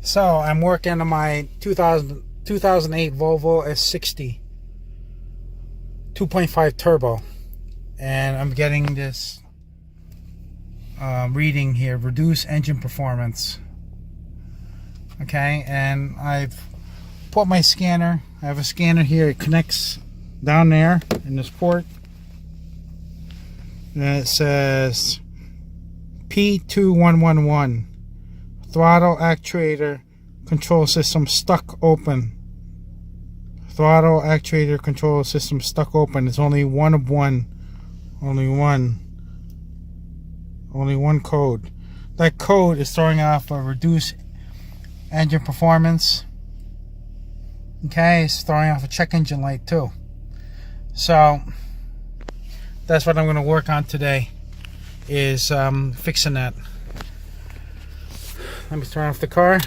So I'm working on my 2008 Volvo S60 2.5 turbo, and I'm getting this reading here: reduce engine performance. Okay, and I've put my scanner. I have a scanner here. It connects down there in this port, and it says P2111. Throttle actuator control system stuck open. Throttle actuator control system stuck open. It's only one of one. Only one code. That code is throwing off a reduced engine performance. Okay, it's throwing off a check engine light too. So that's what I'm going to work on today, is fixing that. Let me turn off the car.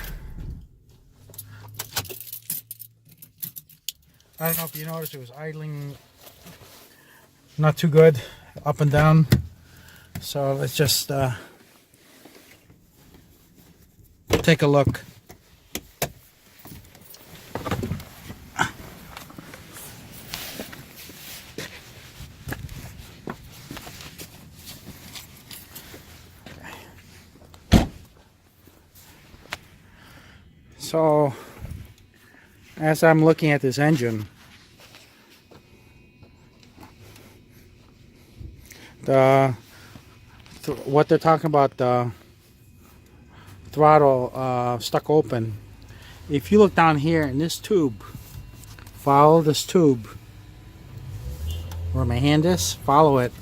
I don't know if you noticed, it was idling not too good, up and down. So let's just take a look. So, as I'm looking at this engine, what they're talking about, the throttle stuck open. If you look down here in this tube, follow this tube where my hand is, follow it,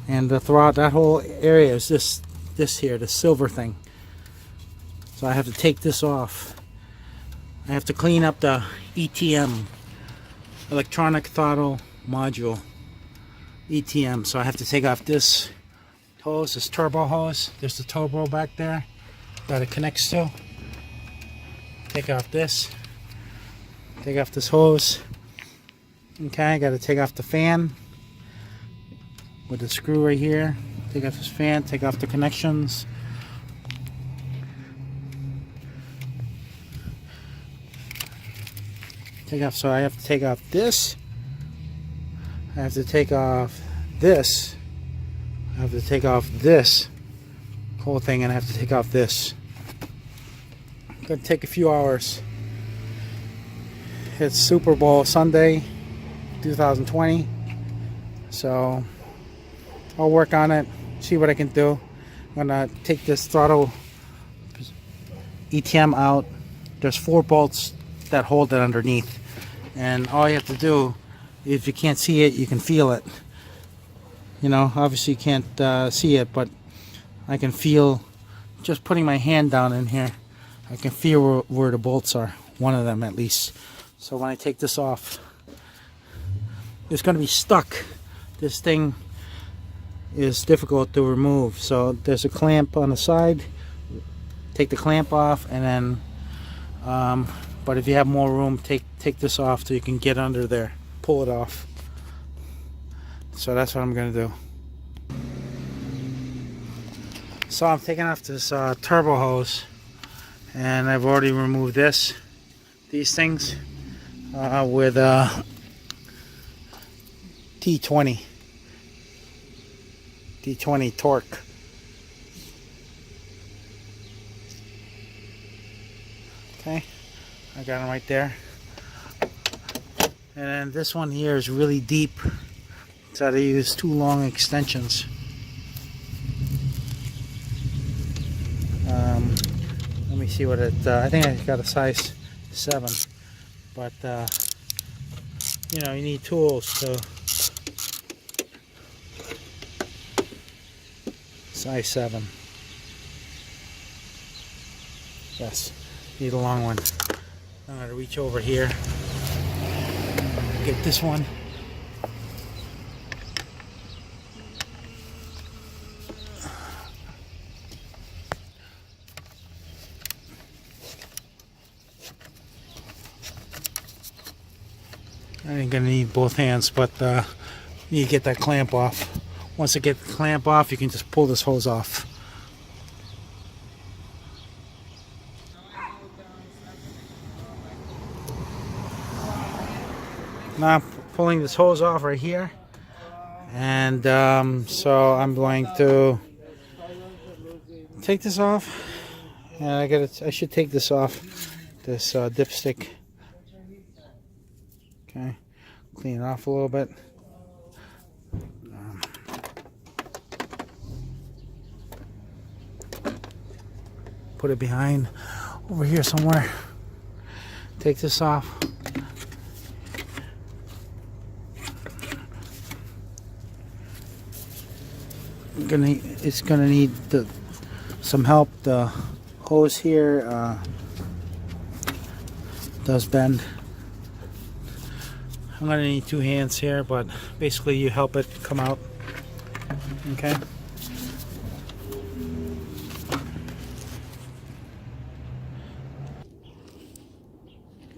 and the throttle, that whole area is this here, the silver thing. So I have to take this off. I have to clean up the ETM, electronic throttle module, ETM. So I have to take off this hose, this turbo hose. There's the turbo back there that it connects to. Take off this. Take off this hose. Okay, I got to take off the fan with the screw right here. Take off this fan, take off the connections. Take off, so I have to take off this. I have to take off this. I have to take off this whole thing, and I have to take off this. It's gonna take a few hours. It's Super Bowl Sunday 2020, so I'll work on it, see what I can do. I'm gonna take this throttle ETM out. There's 4 bolts that hold it underneath, and all you have to do, if you can't see it, you can feel it. You know, obviously you can't see it, but I can feel, just putting my hand down in here, I can feel where the bolts are, one of them at least. So when I take this off, it's going to be stuck. This thing is difficult to remove, so there's a clamp on the side. Take the clamp off, and then but if you have more room, take this off so you can get under there, pull it off. So that's what I'm going to do. So I'm taking off this turbo hose, and I've already removed these things with T20 torque. Okay, I got them right there. And then this one here is really deep, so I use 2 long extensions. Let me see what it, I think I got a size 7, but you know, you need tools to size 7. Yes, need a long one. I'm going to reach over here, get this one. I ain't gonna need both hands, but you get that clamp off. Once I get the clamp off, you can just pull this hose off. Now I'm pulling this hose off right here, and so I'm going to take this off, and I should take this off, this dipstick. Okay, clean it off a little bit. Put it behind over here somewhere. Take this off. It's gonna need some help. The hose here does bend. I'm gonna need 2 hands here, but basically you help it come out. Okay.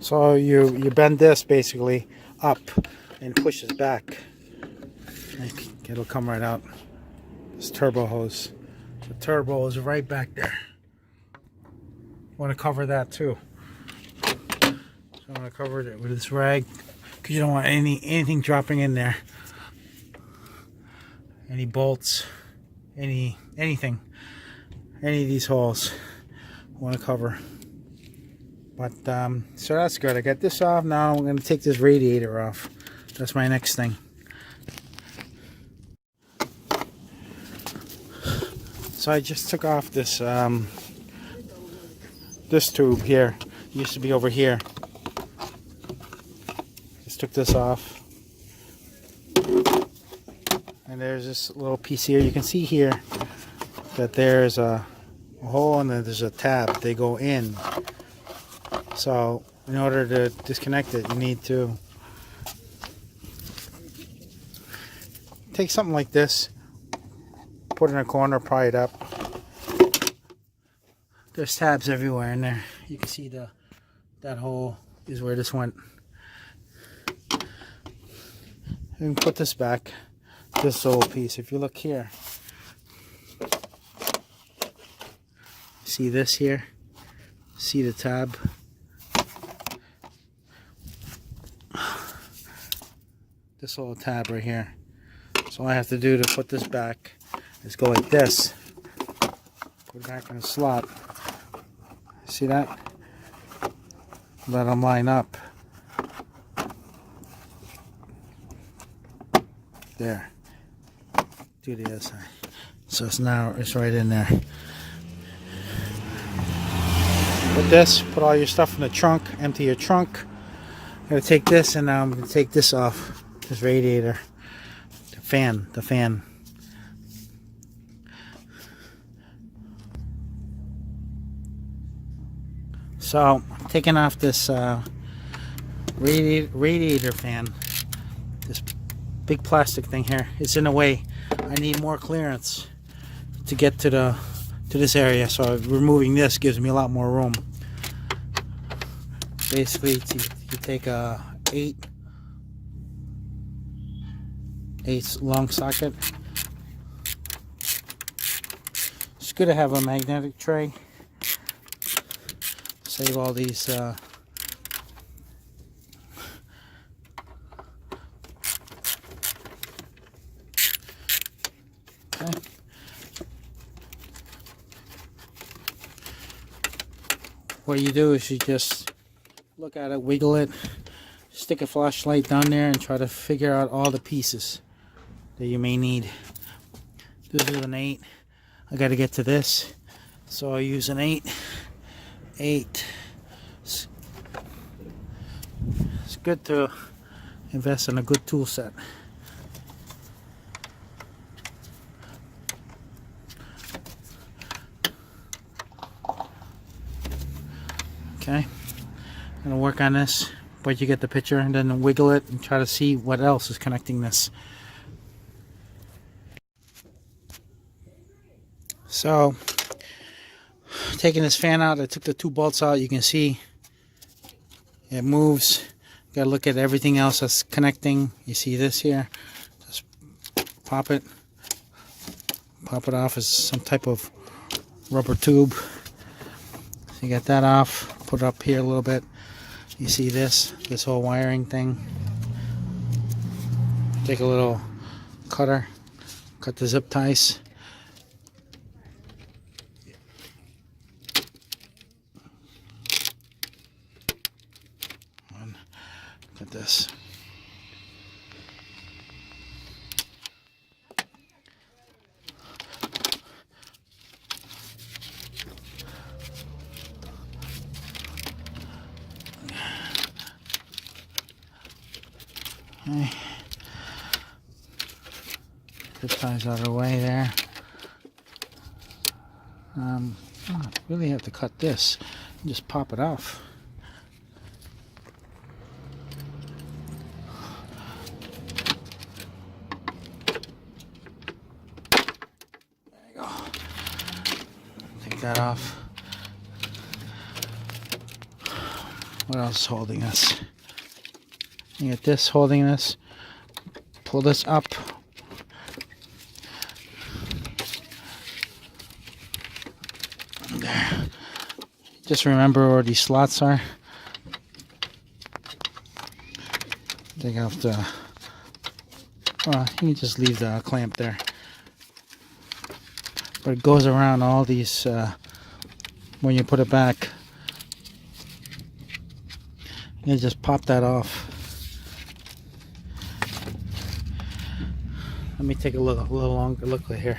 So you bend this basically up and push it back. It'll come right out. This turbo hose. The turbo is right back there. Want to cover that too. So I'm going to cover it with this rag because you don't want anything dropping in there. Any bolts, anything, any of these holes. Want to cover. But so that's good. I got this off. Now I'm going to take this radiator off. That's my next thing. So I just took off this this tube here. It used to be over here. Just took this off. And there's this little piece here. You can see here that there's a hole and then there's a tab. They go in. So in order to disconnect it, you need to take something like this, put it in a corner, pry it up. There's tabs everywhere in there. You can see that hole is where this went. And put this back, this little piece. If you look here, see this here? See the tab? This little tab right here. So all I have to do to put this back is go like this. Put it back in the slot. See that? Let them line up. There. Do the other side. So it's right in there. Put this, put all your stuff in the trunk, empty your trunk. I'm going to take this and now I'm going to take this off. This radiator, the fan. So I'm taking off this radiator fan. This big plastic thing here. It's in the way. I need more clearance to get to this area. So removing this gives me a lot more room. Basically, you take a 8 long socket. It's good to have a magnetic tray. Save all these okay. What you do is you just look at it, wiggle it, stick a flashlight down there and try to figure out all the pieces that you may need. This is an 8. I got to get to this, so I use an 8. It's good to invest in a good tool set. Okay, I'm gonna work on this, but you get the picture, and then wiggle it and try to see what else is connecting this. So, taking this fan out, I took the 2 bolts out. You can see it moves. You gotta look at everything else that's connecting. You see this here? Just pop it off as some type of rubber tube. So you get that off. Put it up here a little bit. You see this whole wiring thing. Take a little cutter, cut the zip ties. And look at this. Okay. Zip ties out of the way there. I really have to cut this and just pop it off. There you go. Take that off. What else is holding this? You get this holding this. Pull this up. There. Just remember where these slots are. Take off the. Well, you can just leave the clamp there. But it goes around all these when you put it back. You just pop that off. Let me take a little longer look here.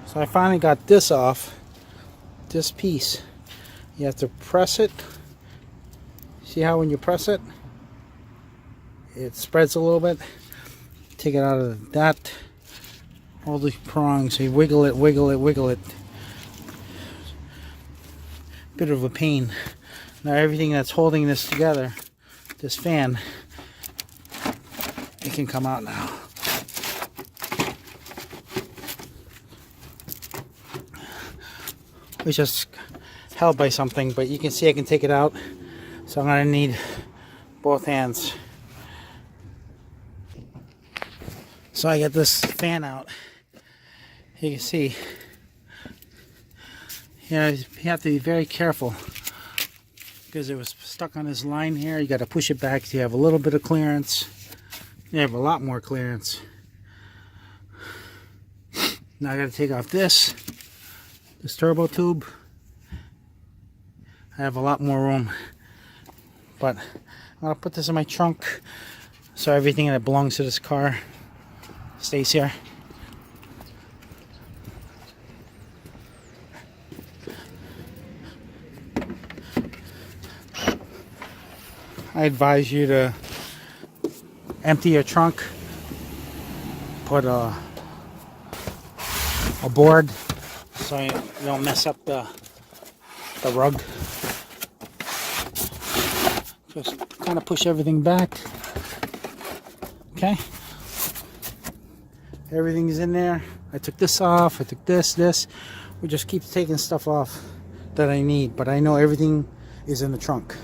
So I finally got this off. This piece. You have to press it. See how when you press it, it spreads a little bit. Take it out of that. All the prongs. So you wiggle it, wiggle it, wiggle it. Bit of a pain. Now everything that's holding this together, this fan, it can come out now. It's just held by something, but you can see I can take it out. So I'm going to need both hands. So I got this fan out. You can see, you have to be very careful because it was stuck on this line here. You got to push it back so you have a little bit of clearance. You have a lot more clearance. Now I got to take off this turbo tube. I have a lot more room, but I'm going to put this in my trunk so everything that belongs to this car stays here. I advise you to empty your trunk, put a board so you don't mess up the rug. Just kind of push everything back. Okay. Everything's in there. I took this off. I took this. We just keep taking stuff off that I need, but I know everything is in the trunk.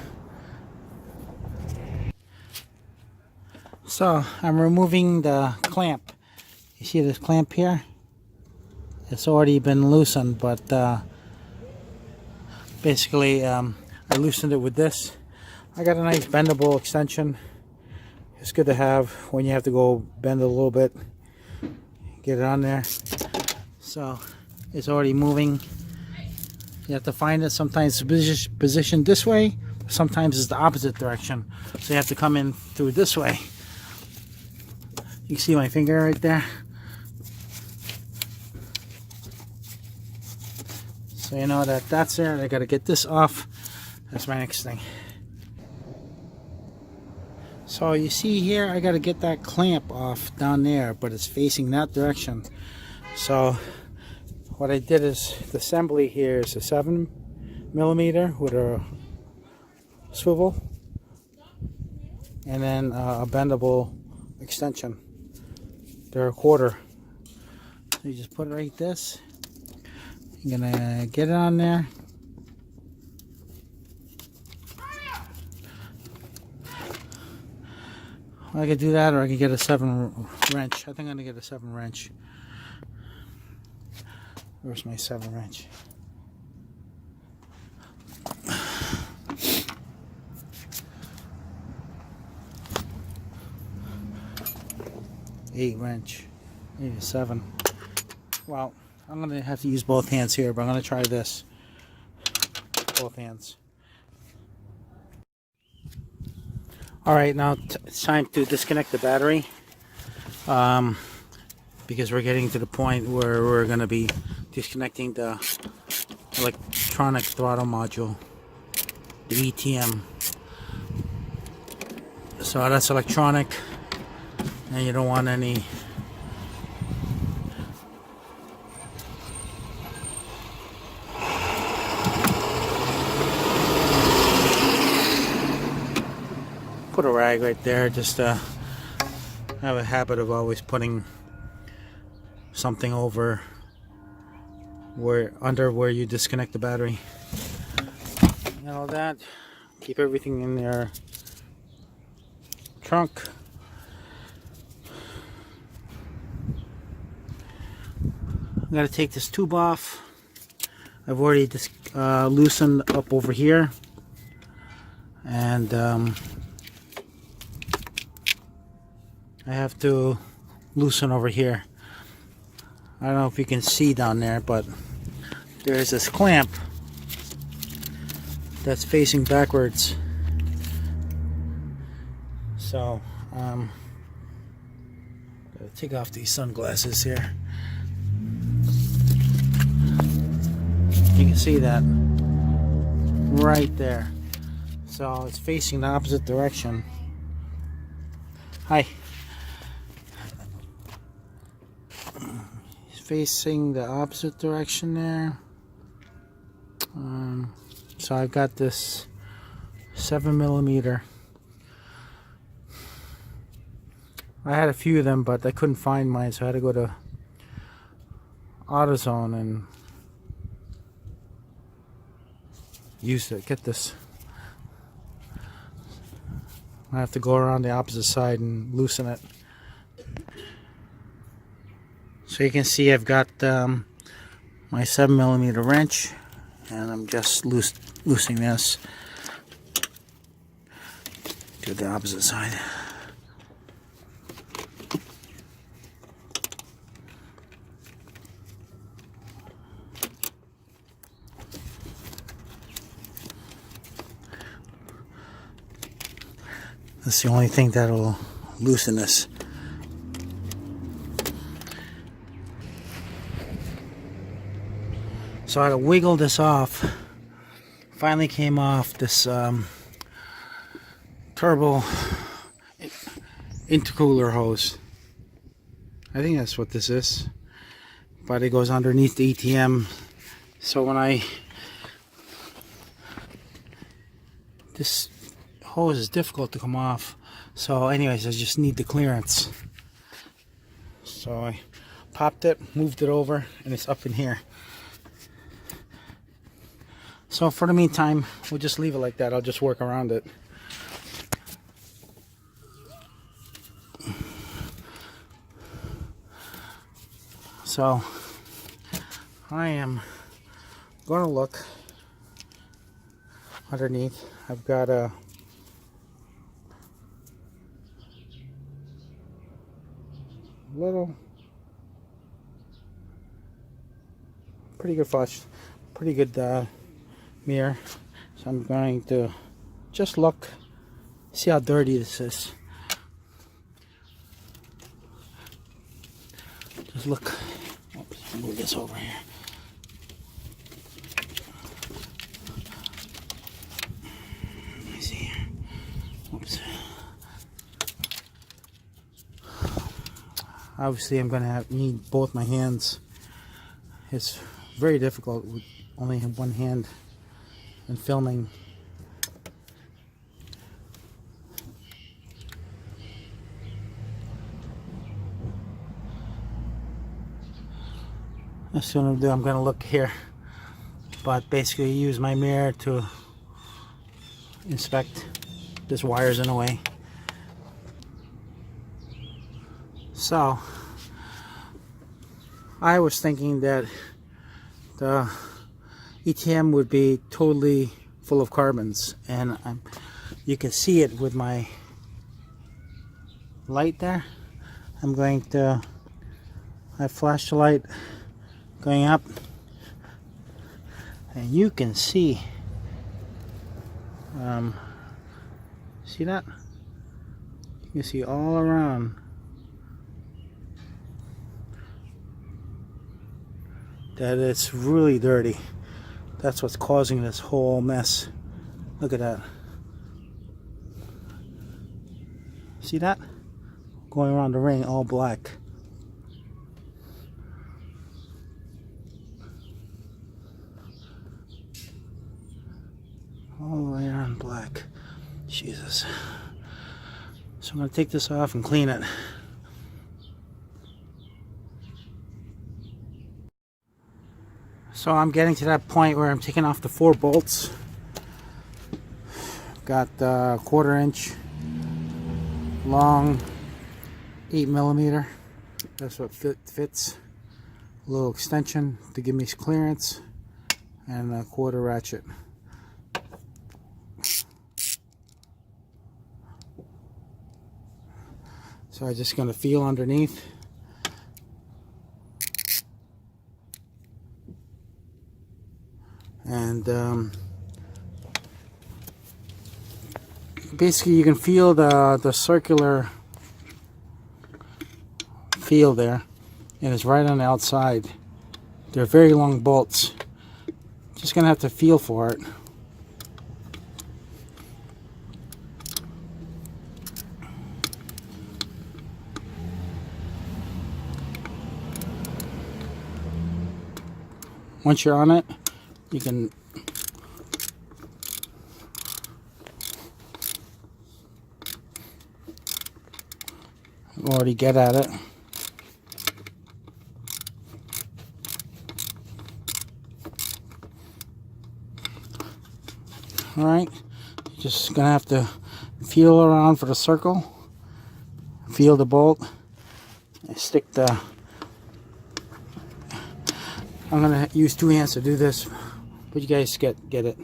So I'm removing the clamp. You see this clamp here? It's already been loosened, but basically I loosened it with this. I got a nice bendable extension. It's good to have when you have to go bend a little bit. Get it on there. So it's already moving. You have to find it. Sometimes it's positioned this way. Sometimes it's the opposite direction. So you have to come in through this way. You see my finger right there? So you know that that's there. I got to get this off. That's my next thing. So you see here, I got to get that clamp off down there, but it's facing that direction. So what I did is, the assembly here is a 7mm with a swivel, and then a bendable extension. They're 1/4. So you just put it like this. You're gonna get it on there. I could do that, or I could get a 7 wrench. I think I'm gonna get a 7 wrench. Where's my 7 wrench? 8 wrench, maybe 7. Well, I'm gonna have to use both hands here, but I'm gonna try this. Both hands. Alright, now it's time to disconnect the battery. Because we're getting to the point where we're gonna be disconnecting the electronic throttle module, the ETM. So that's electronic, and you don't want any put a rag right there. Just I have a habit of always putting something over under where you disconnect the battery. And all that. Keep everything in their trunk. I'm gonna take this tube off. I've already loosened up over here, and I have to loosen over here. I don't know if you can see down there, but there's this clamp that's facing backwards. So, gotta take off these sunglasses here. You can see that right there. So it's facing the opposite direction. Hi. It's facing the opposite direction there. So I've got this 7mm. I had a few of them, but I couldn't find mine, so I had to go to AutoZone and use it. Get this. I have to go around the opposite side and loosen it. So you can see I've got my 7mm wrench, and I'm just loosening this to the opposite side. That's the only thing that'll loosen this. So I had to wiggle this off. Finally came off this turbo intercooler hose. I think that's what this is. But it goes underneath the ETM. So when this hose is difficult to come off. So anyways, I just need the clearance. So I popped it, moved it over, and it's up in here. So for the meantime, we'll just leave it like that. I'll just work around it. So I am going to look underneath. I've got a little pretty good flush, pretty good mirror. So I'm going to just look, see how dirty this is. Just look. Oops, move this over here. Let me see here. Oops. Obviously I'm gonna need both my hands. It's very difficult with only one hand and filming. That's what I'm gonna do. I'm gonna look here, but basically use my mirror to inspect. This wire's in the way. So I was thinking that the ETM would be totally full of carbons, and you can see it with my light there. I'm going to, I flash the light going up, and you can see, see that? You can see all around that it's really dirty. That's what's causing this whole mess. Look at that. See that? Going around the ring all black. All the way around black. Jesus. So I'm going to take this off and clean it. So I'm getting to that point where I'm taking off the 4 bolts. Got a 1/4 inch long 8mm. That's what fits. A little extension to give me clearance, and a 1/4 ratchet. So I'm just going to feel underneath. And basically you can feel the circular feel there, and it's right on the outside. They're very long bolts. Just gonna have to feel for it. Once you're on it, you can already get at it. Alright, you're just gonna have to feel around for the circle, feel the bolt, and stick the, I'm gonna use 2 hands to do this, but you guys get it.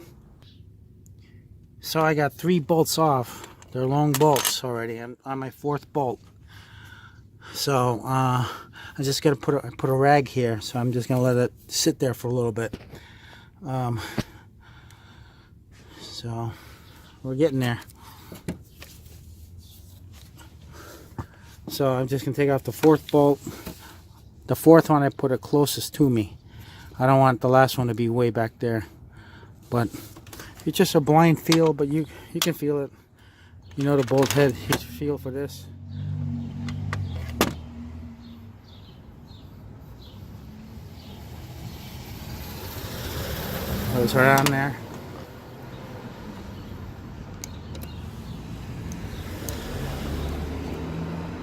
So I got 3 bolts off. They're long bolts already. I'm on my 4th bolt. So I just gotta put a rag here. So I'm just gonna let it sit there for a little bit. So we're getting there. So I'm just gonna take off the 4th bolt. The 4th one I put it closest to me. I don't want the last one to be way back there. But it's just a blind feel, but you can feel it. You know the bolt head, you feel for this. Goes right on there.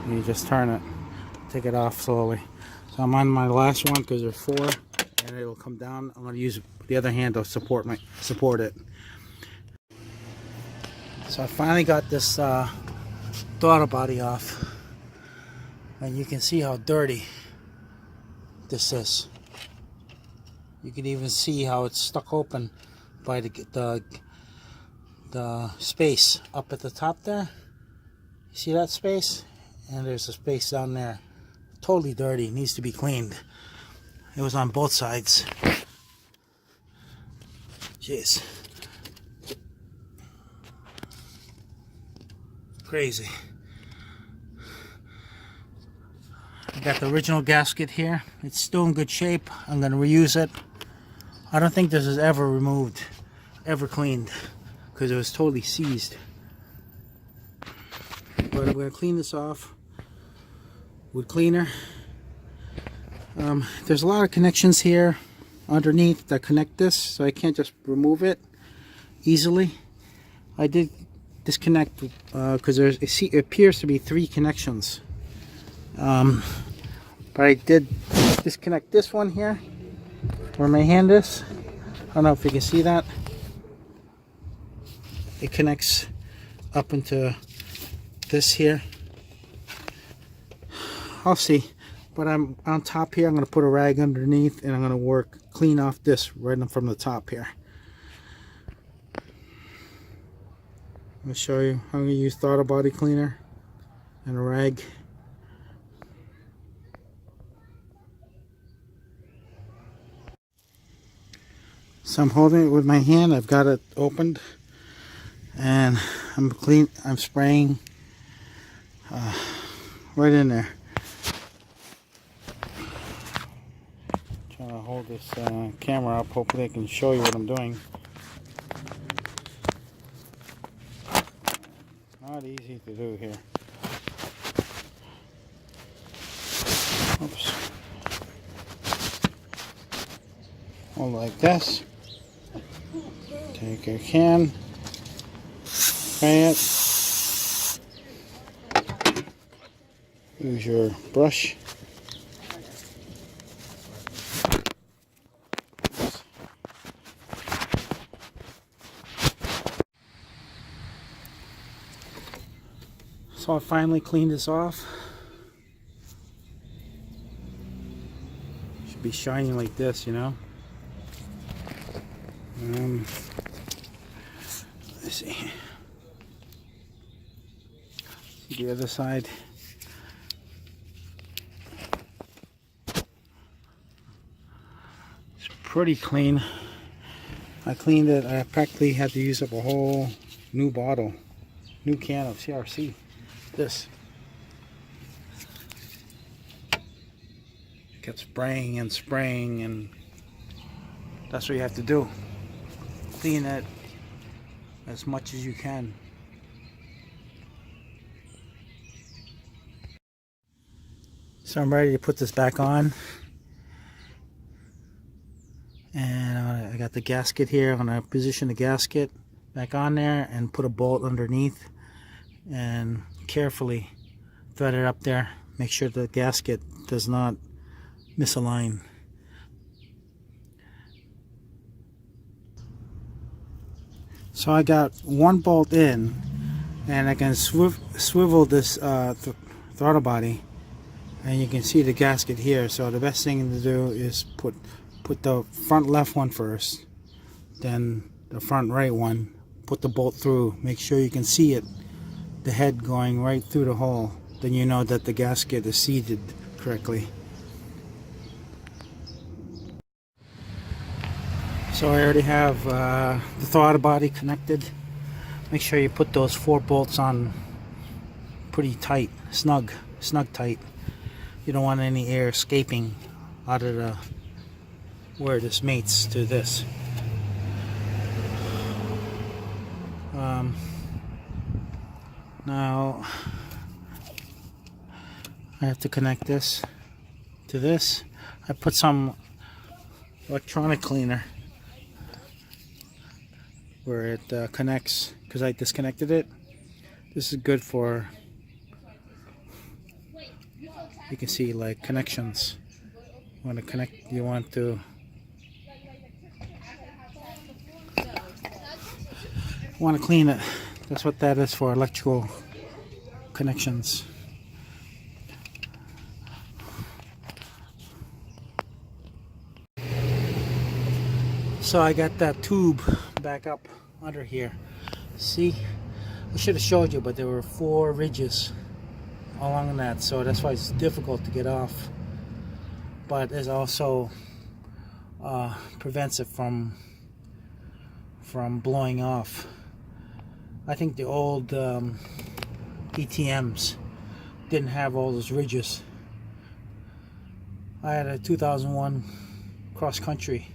And you just turn it, take it off slowly. So I'm on my last one because there's 4, and it'll come down. I'm going to use the other hand to support it. So I finally got this throttle body off, and you can see how dirty this is. You can even see how it's stuck open by the space up at the top there. You see that space? And there's a space down there. Totally dirty, needs to be cleaned. It was on both sides. Jeez. Crazy. I got the original gasket here. It's still in good shape. I'm going to reuse it. I don't think this is ever removed, ever cleaned, because it was totally seized. But I'm going to clean this off with cleaner. There's a lot of connections here underneath that connect this, so I can't just remove it easily. I did disconnect because it appears to be 3 connections. But I did disconnect this one here where my hand is. I don't know if you can see that. It connects up into this here. I'll see. But I'm on top here. I'm going to put a rag underneath, and I'm going to clean off this right from the top here. I'll show you. I'm going to use throttle body cleaner and a rag. So I'm holding it with my hand. I've got it opened, and I'm spraying right in there. Trying to hold this camera up. Hopefully I can show you what I'm doing. Not easy to do here. Oops. Hold like this. Take your can, spray it. Use your brush. So I finally cleaned this off. Should be shining like this, you know. Let's see. See the other side. It's pretty clean. I cleaned it. I practically had to use up a whole new bottle, new can of CRC. This kept spraying and spraying, and that's what you have to do. Clean it as much as you can. So I'm ready to put this back on, and I got the gasket here. I'm going to position the gasket back on there and put a bolt underneath and carefully thread it up there. Make sure the gasket does not misalign. So I got one bolt in, and I can swivel this throttle body, and you can see the gasket here. So the best thing to do is put the front left one first, then the front right one. Put the bolt through. Make sure you can see it, the head going right through the hole. Then you know that the gasket is seated correctly. So I already have the throttle body connected. Make sure you put those 4 bolts on pretty tight, snug tight. You don't want any air escaping out of the where this mates to this. Now I have to connect this to this. I put some electronic cleaner where it connects, because I disconnected it. This is good for, you can see like connections. You want to connect, you want to clean it. That's what that is for, electrical connections. So I got that tube back up under here. See, I should have showed you, but there were 4 ridges along that, so that's why it's difficult to get off. But it also prevents it from blowing off. I think the old ETMs didn't have all those ridges. I had a 2001 cross country.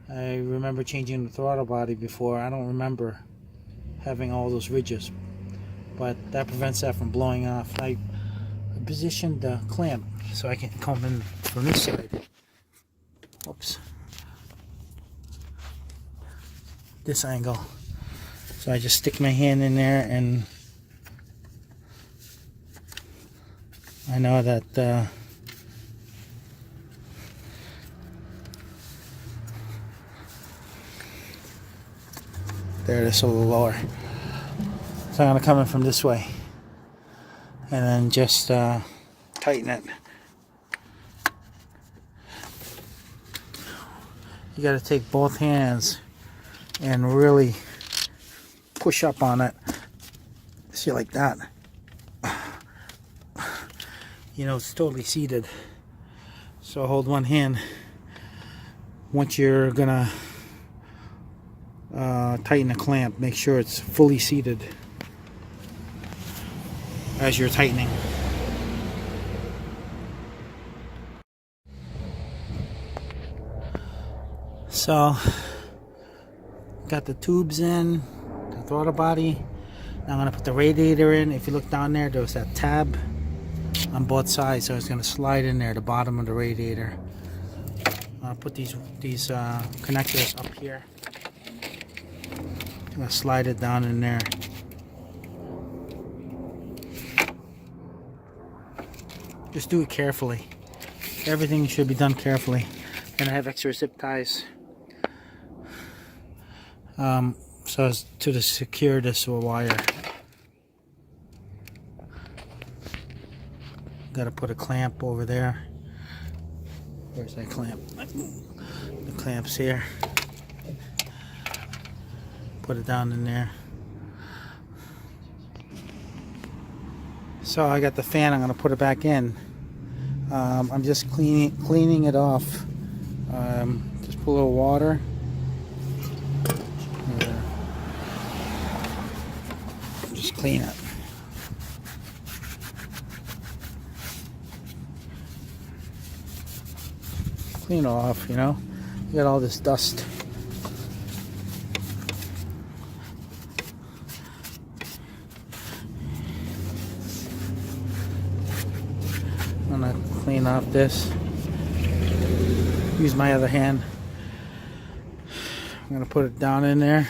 I remember changing the throttle body before. I don't remember having all those ridges, but that prevents that from blowing off. I positioned the clamp so I can come in from this side. Oops. This angle. So I just stick my hand in there, and I know that there, it is a little lower. So I'm going to come in from this way and then just tighten it. You got to take both hands and really push up on it. See, like that. You know, it's totally seated. So hold one hand. Once you're gonna tighten the clamp. Make sure it's fully seated as you're tightening. So, got the tubes in, the throttle body. Now I'm going to put the radiator in. If you look down there, there's that tab on both sides, so it's going to slide in there, the bottom of the radiator. I'll put these connectors up here. I'm going to slide it down in there. Just do it carefully. Everything should be done carefully. And I have extra zip ties. So as to secure this wire. Got to put a clamp over there. Where's that clamp? The clamp's here. Put it down in there. So I got the fan. I'm going to put it back in. I'm just cleaning it off. Just put a little water. Just clean it. Clean it off, you know. You got all this dust. I'm gonna clean off this. Use my other hand. I'm gonna put it down in there.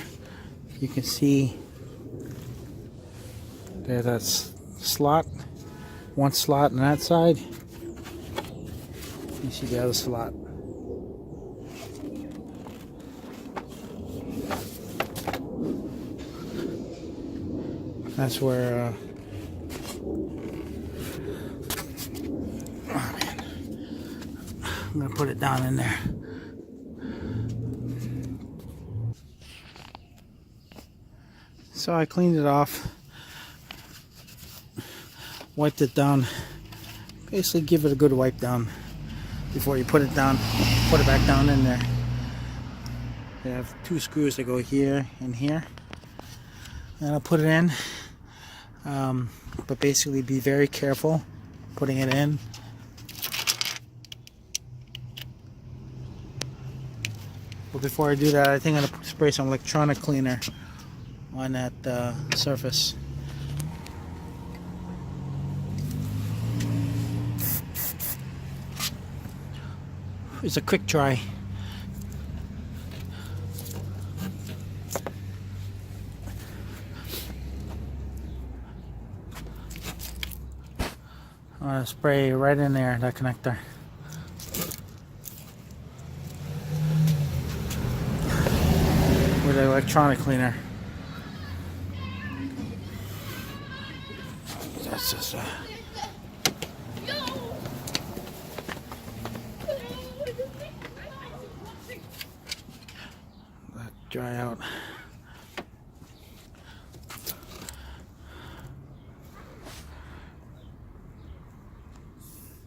You can see there's that slot. One slot on that side. You see the other slot. That's where oh man. I'm gonna put it down in there. So I cleaned it off, wiped it down. Basically give it a good wipe down before you put it down, put it back down in there. You have two screws that go here and here. And I'll put it in. But basically be very careful putting it in. But before I do that, I think I'm going to spray some electronic cleaner on that surface. It's a quick dry. I'm going to spray right in there, that connector. With the electronic cleaner. That's just let dry out.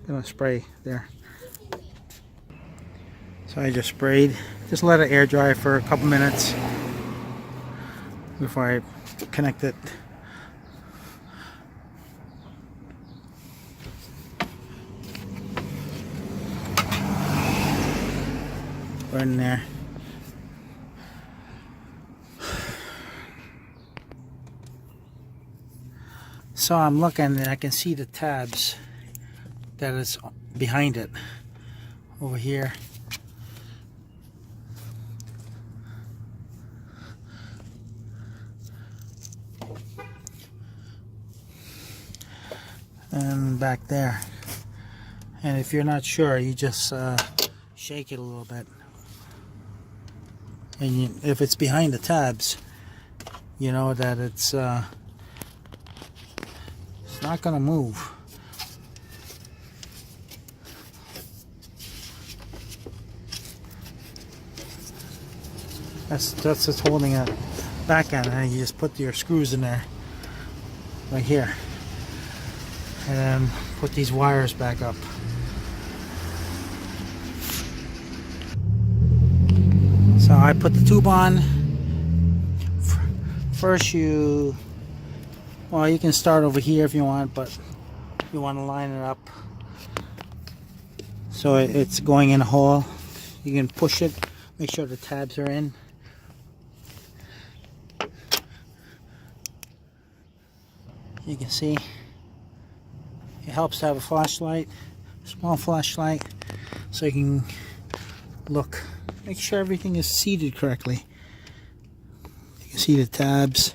Gonna spray there. So I just sprayed. Just let it air dry for a couple minutes before I connect it. Right in there. So I'm looking and I can see the tabs that is behind it over here. And back there. And if you're not sure, you just shake it a little bit. And if it's behind the tabs, you know that it's not going to move. That's just holding it back on it, and you just put your screws in there, right here, and then put these wires back up. So I put the tube on, first you can start over here if you want, but you want to line it up so it's going in a hole. You can push it, make sure the tabs are in. You can see it helps to have a flashlight, small flashlight, so you can look, make sure everything is seated correctly. You can see the tabs.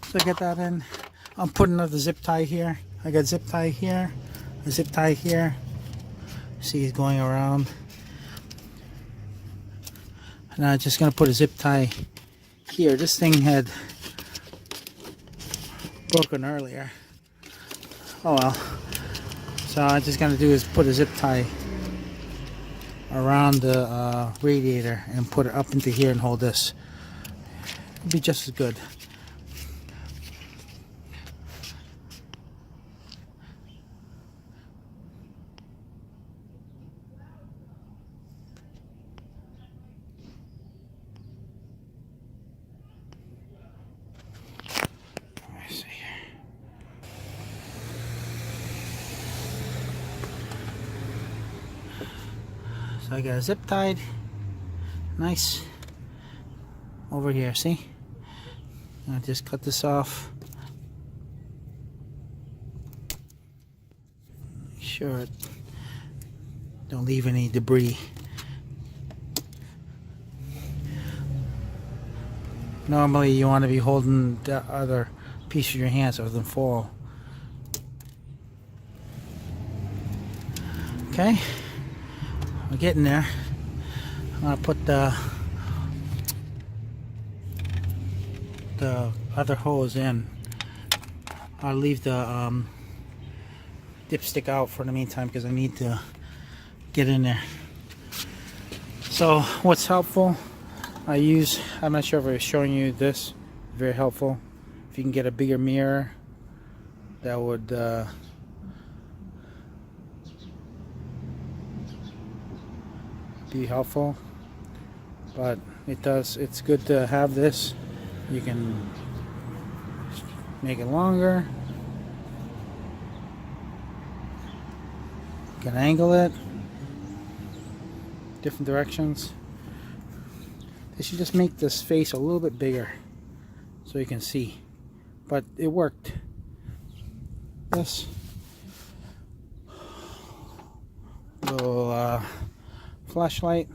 So I get that in. I'm putting another zip tie here. I got zip tie here, a zip tie here. See it's going around. And I'm just gonna put a zip tie here. This thing had broken earlier. Oh well. So I'm just gonna do is put a zip tie around the radiator and put it up into here and hold this. It'll be just as good. So I got a zip tied, nice, over here, see? I'll just cut this off. Make sure it don't leave any debris. Normally you want to be holding the other piece of your hand so it doesn't fall. Okay. We're getting there. I'm gonna put the other hose in. I'll leave the dipstick out for the meantime because I need to get in there. So what's helpful? I'm not sure if I was showing you this. Very helpful. If you can get a bigger mirror, that would be helpful. But it's good to have this. You can make it longer, you can angle it different directions. They should just make this face a little bit bigger so you can see, but it worked. This little flashlight,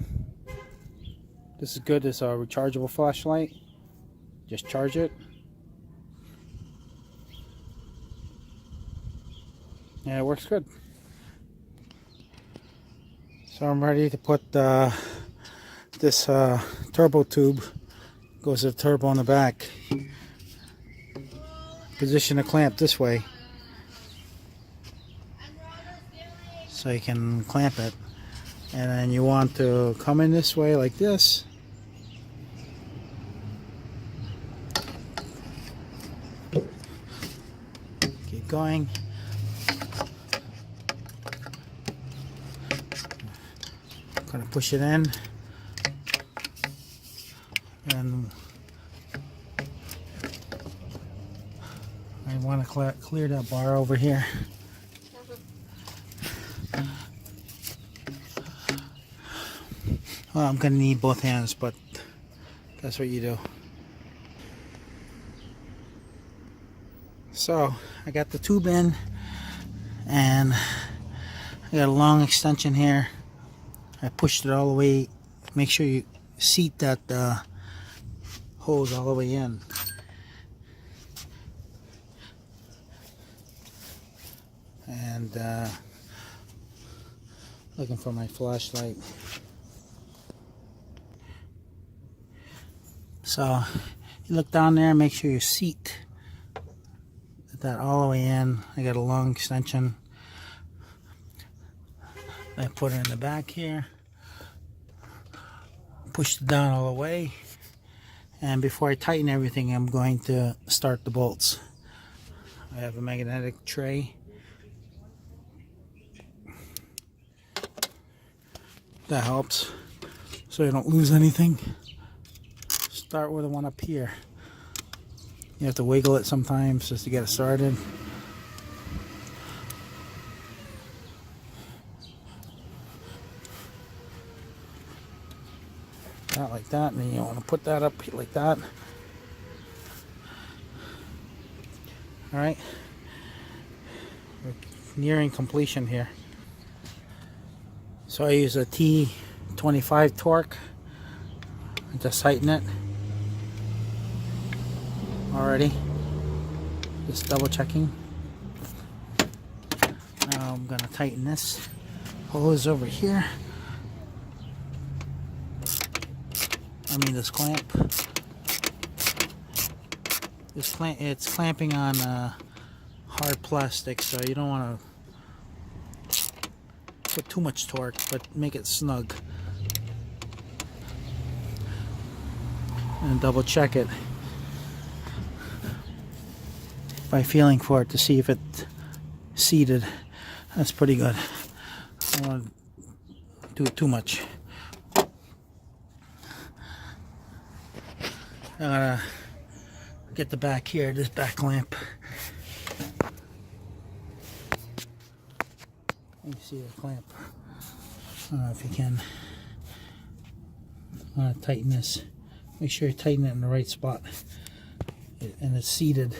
this is good. It's a rechargeable flashlight. Just charge it. Yeah, it works good. So I'm ready to put this turbo tube. Goes to the turbo on the back. Position the clamp this way so you can clamp it. And then you want to come in this way like this. Keep going. Gonna push it in, and I want to clear that bar over here. Well, I'm gonna need both hands, but that's what you do. So I got the tube in, and I got a long extension here. I pushed it all the way. Make sure you seat that hose all the way in. And looking for my flashlight. So you look down there, make sure you seat that all the way in. I got a long extension. I put it in the back here, push it down all the way, and before I tighten everything, I'm going to start the bolts. I have a magnetic tray. That helps so you don't lose anything. Start with the one up here. You have to wiggle it sometimes just to get it started. Not like that, and then you want to put that up like that. Alright, we're nearing completion here. So I use a T25 torque. Just tighten it already. Just double checking. Now I'm gonna tighten this hose over here. I mean this clamp. It's clamping on hard plastic, so you don't want to put too much torque, but make it snug. And double check it by feeling for it to see if it's seated. That's pretty good. I don't want to do it too much. I'm gonna get the back here, this back clamp. You see the clamp. I don't know if you can. I'm gonna tighten this. Make sure you tighten it in the right spot. And it's seated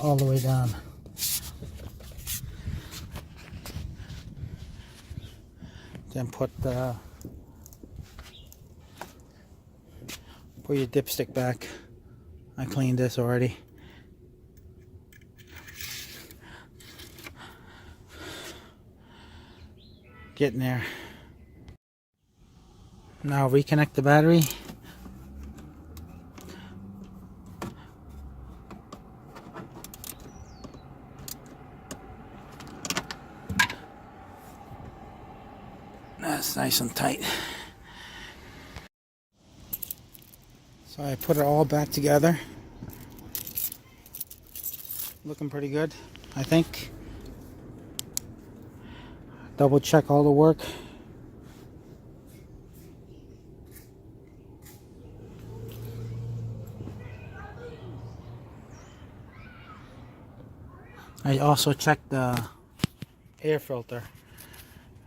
all the way down. Then put your dipstick back. I cleaned this already. Getting there. Now reconnect the battery. That's nice and tight. So I put it all back together. Looking pretty good, I think. Double check all the work. I also checked the air filter,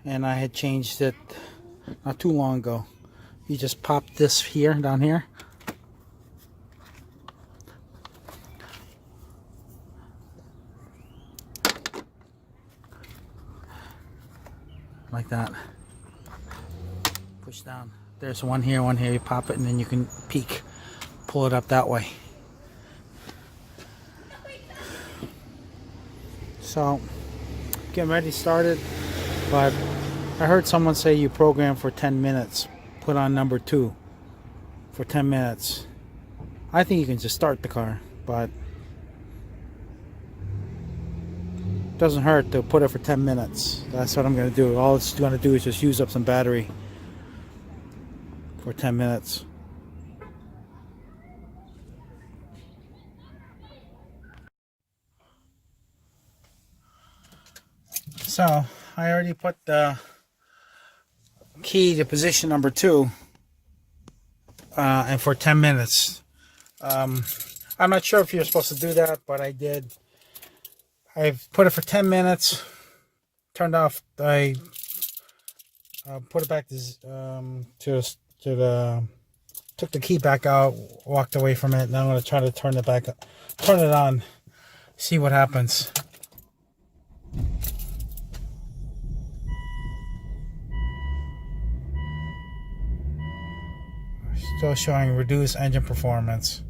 and I had changed it not too long ago. You just pop this here, down here. Like that. Push down. There's one here, you pop it, and then you can peek, pull it up that way. So, getting ready started, but I heard someone say you program for 10 minutes. Put on number 2 for 10 minutes. I think you can just start the car, but it doesn't hurt to put it for 10 minutes. That's what I'm going to do. All it's going to do is just use up some battery for 10 minutes. So I already put the key to position number 2 and for 10 minutes. I'm not sure if you're supposed to do that, but I did. I've put it for 10 minutes, turned off. I put it back took the key back out, walked away from it. Now I'm going to try to turn it on, see what happens. Still showing reduced engine performance.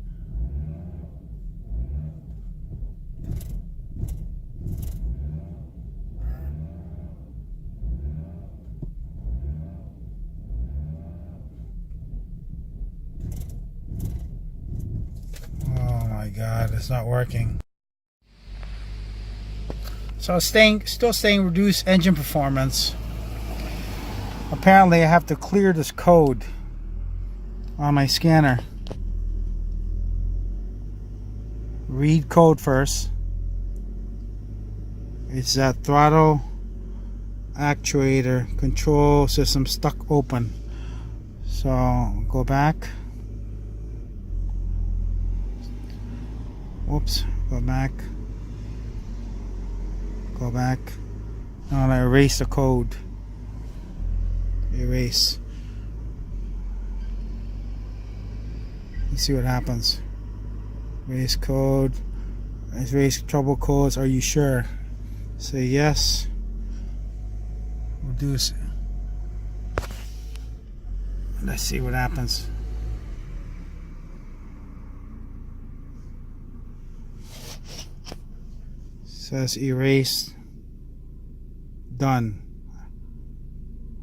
Oh my God, it's not working. So still staying reduced engine performance. Apparently I have to clear this code on my scanner. Read code first. It's that throttle actuator control system stuck open. So go back. Whoops, go back. Go back. I'm gonna erase the code. Erase. You see what happens. Erase code. Erase trouble codes. Are you sure? Say yes. We'll do this. Let's see what happens. Says erase. Done.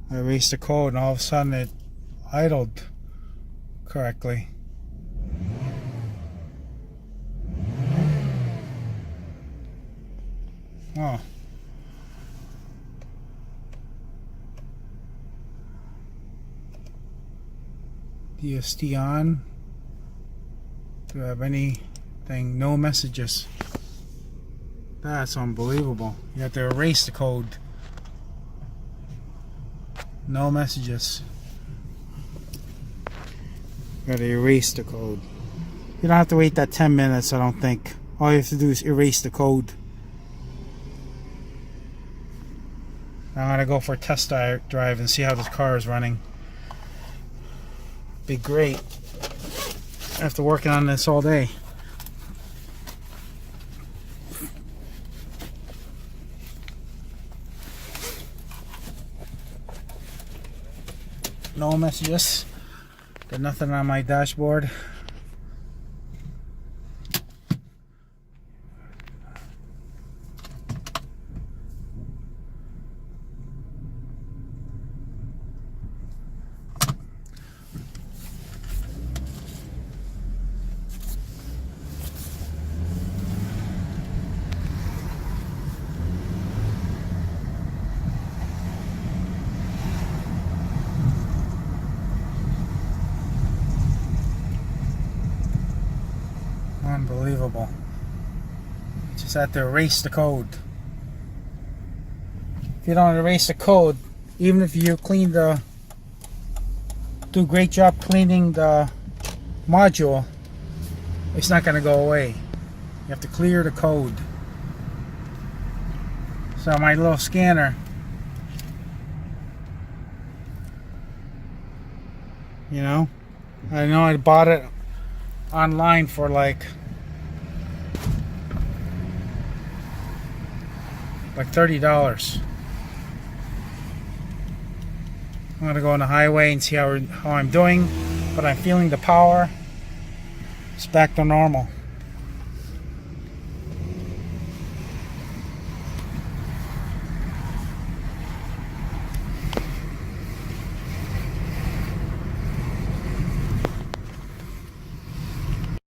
I erased the code and all of a sudden it idled correctly. Oh. DST on. Do I have anything? No messages. That's unbelievable. You have to erase the code. No messages. Gotta erase the code. You don't have to wait that 10 minutes, I don't think. All you have to do is erase the code. I'm gonna go for a test drive and see how this car is running. Be great. After working on this all day. No messages. Got nothing on my dashboard. Unbelievable. Just have to erase the code. If you don't erase the code, even if you do a great job cleaning the module, it's not going to go away. You have to clear the code. So my little scanner, I know I bought it online for like $30. I'm gonna go on the highway and see how I'm doing, but I'm feeling the power. It's back to normal.